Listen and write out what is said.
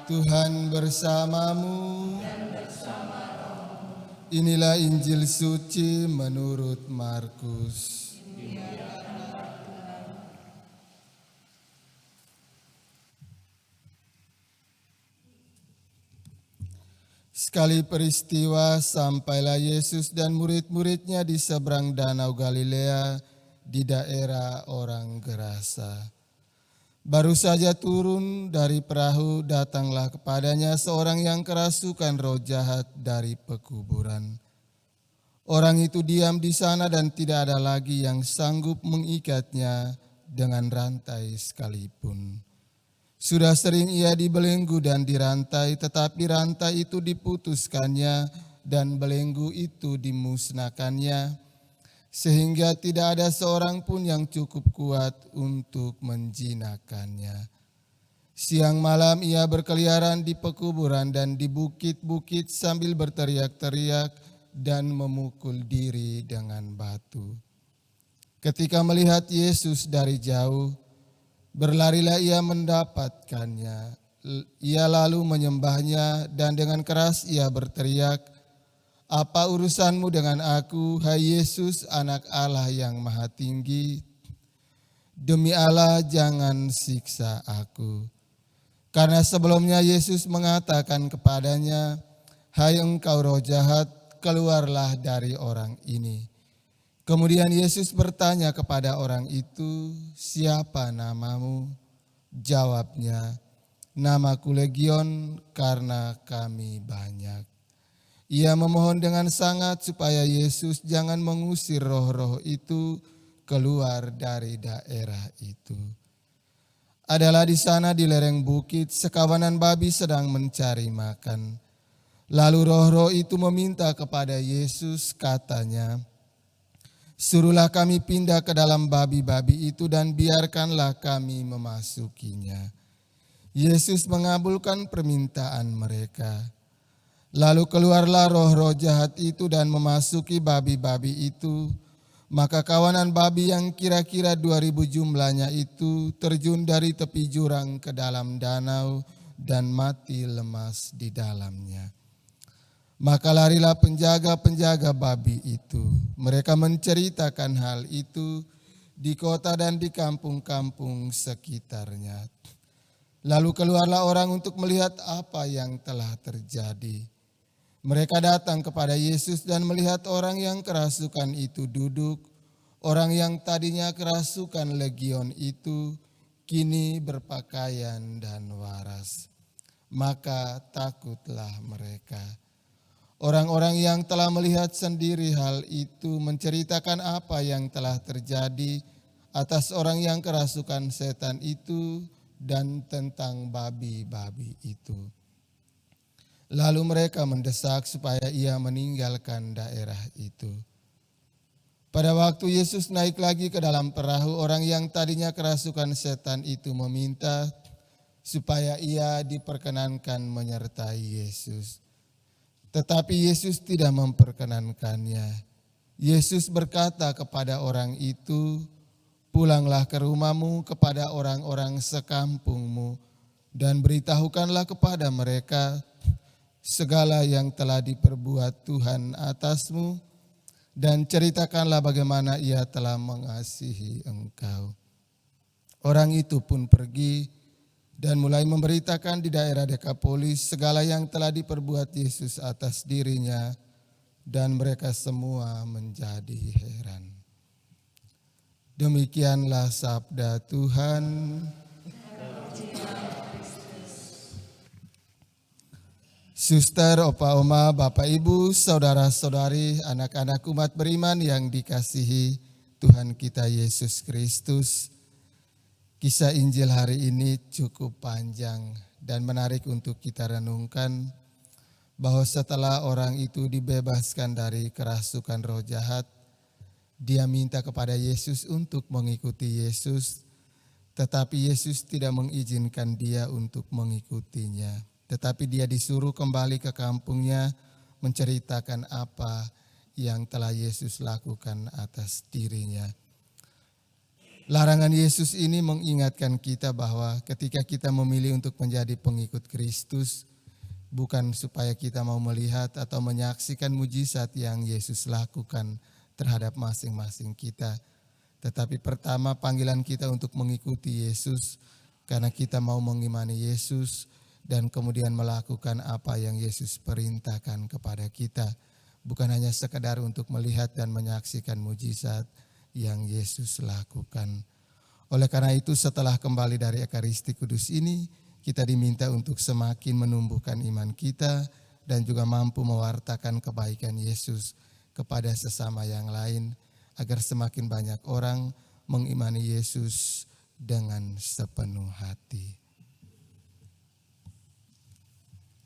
Tuhan bersamamu. Inilah Injil suci menurut Markus. Sekali peristiwa sampailah Yesus dan murid-muridnya di seberang danau Galilea di daerah orang Gerasa. Baru saja turun dari perahu, datanglah kepadanya seorang yang kerasukan roh jahat dari pekuburan. Orang itu diam di sana dan tidak ada lagi yang sanggup mengikatnya dengan rantai sekalipun. Sudah sering ia dibelenggu dan dirantai, tetapi rantai itu diputuskannya dan belenggu itu dimusnahkannya, sehingga tidak ada seorang pun yang cukup kuat untuk menjinakkannya. Siang malam ia berkeliaran di pekuburan dan di bukit-bukit sambil berteriak-teriak dan memukul diri dengan batu. Ketika melihat Yesus dari jauh, berlarilah ia mendapatkannya. Ia lalu menyembahnya dan dengan keras ia berteriak, "Apa urusanmu dengan aku, hai Yesus, Anak Allah yang Maha Tinggi? Demi Allah jangan siksa aku." Karena sebelumnya Yesus mengatakan kepadanya, "Hai engkau roh jahat, keluarlah dari orang ini." Kemudian Yesus bertanya kepada orang itu, "Siapa namamu?" Jawabnya, "Namaku Legion, karena kami banyak." Ia memohon dengan sangat supaya Yesus jangan mengusir roh-roh itu keluar dari daerah itu. Adalah di sana di lereng bukit, sekawanan babi sedang mencari makan. Lalu roh-roh itu meminta kepada Yesus, katanya, "Suruhlah kami pindah ke dalam babi-babi itu dan biarkanlah kami memasukinya." Yesus mengabulkan permintaan mereka. Lalu keluarlah roh-roh jahat itu dan memasuki babi-babi itu. Maka kawanan babi yang kira-kira 2.000 jumlahnya itu terjun dari tepi jurang ke dalam danau dan mati lemas di dalamnya. Maka larilah penjaga-penjaga babi itu. Mereka menceritakan hal itu di kota dan di kampung-kampung sekitarnya. Lalu keluarlah orang untuk melihat apa yang telah terjadi. Mereka datang kepada Yesus dan melihat orang yang kerasukan itu duduk. Orang yang tadinya kerasukan legion itu kini berpakaian dan waras. Maka takutlah mereka. Orang-orang yang telah melihat sendiri hal itu menceritakan apa yang telah terjadi atas orang yang kerasukan setan itu dan tentang babi-babi itu. Lalu mereka mendesak supaya ia meninggalkan daerah itu. Pada waktu Yesus naik lagi ke dalam perahu, orang yang tadinya kerasukan setan itu meminta supaya ia diperkenankan menyertai Yesus. Tetapi Yesus tidak memperkenankannya. Yesus berkata kepada orang itu, "Pulanglah ke rumahmu kepada orang-orang sekampungmu dan beritahukanlah kepada mereka segala yang telah diperbuat Tuhan atasmu, dan ceritakanlah bagaimana ia telah mengasihi engkau." Orang itu pun pergi dan mulai memberitakan di daerah Dekapolis segala yang telah diperbuat Yesus atas dirinya, dan mereka semua menjadi heran. Demikianlah sabda Tuhan. Suster, opa, oma, bapak, ibu, saudara-saudari, anak-anak umat beriman yang dikasihi Tuhan kita Yesus Kristus. Kisah Injil hari ini cukup panjang dan menarik untuk kita renungkan, bahwa setelah orang itu dibebaskan dari kerasukan roh jahat, dia minta kepada Yesus untuk mengikuti Yesus, tetapi Yesus tidak mengizinkan dia untuk mengikutinya. Tetapi dia disuruh kembali ke kampungnya menceritakan apa yang telah Yesus lakukan atas dirinya. Larangan Yesus ini mengingatkan kita bahwa ketika kita memilih untuk menjadi pengikut Kristus, bukan supaya kita mau melihat atau menyaksikan mujizat yang Yesus lakukan terhadap masing-masing kita. Tetapi pertama panggilan kita untuk mengikuti Yesus karena kita mau mengimani Yesus dan kemudian melakukan apa yang Yesus perintahkan kepada kita. Bukan hanya sekadar untuk melihat dan menyaksikan mujizat yang Yesus lakukan. Oleh karena itu setelah kembali dari Ekaristi Kudus ini, kita diminta untuk semakin menumbuhkan iman kita dan juga mampu mewartakan kebaikan Yesus kepada sesama yang lain, agar semakin banyak orang mengimani Yesus dengan sepenuh hati.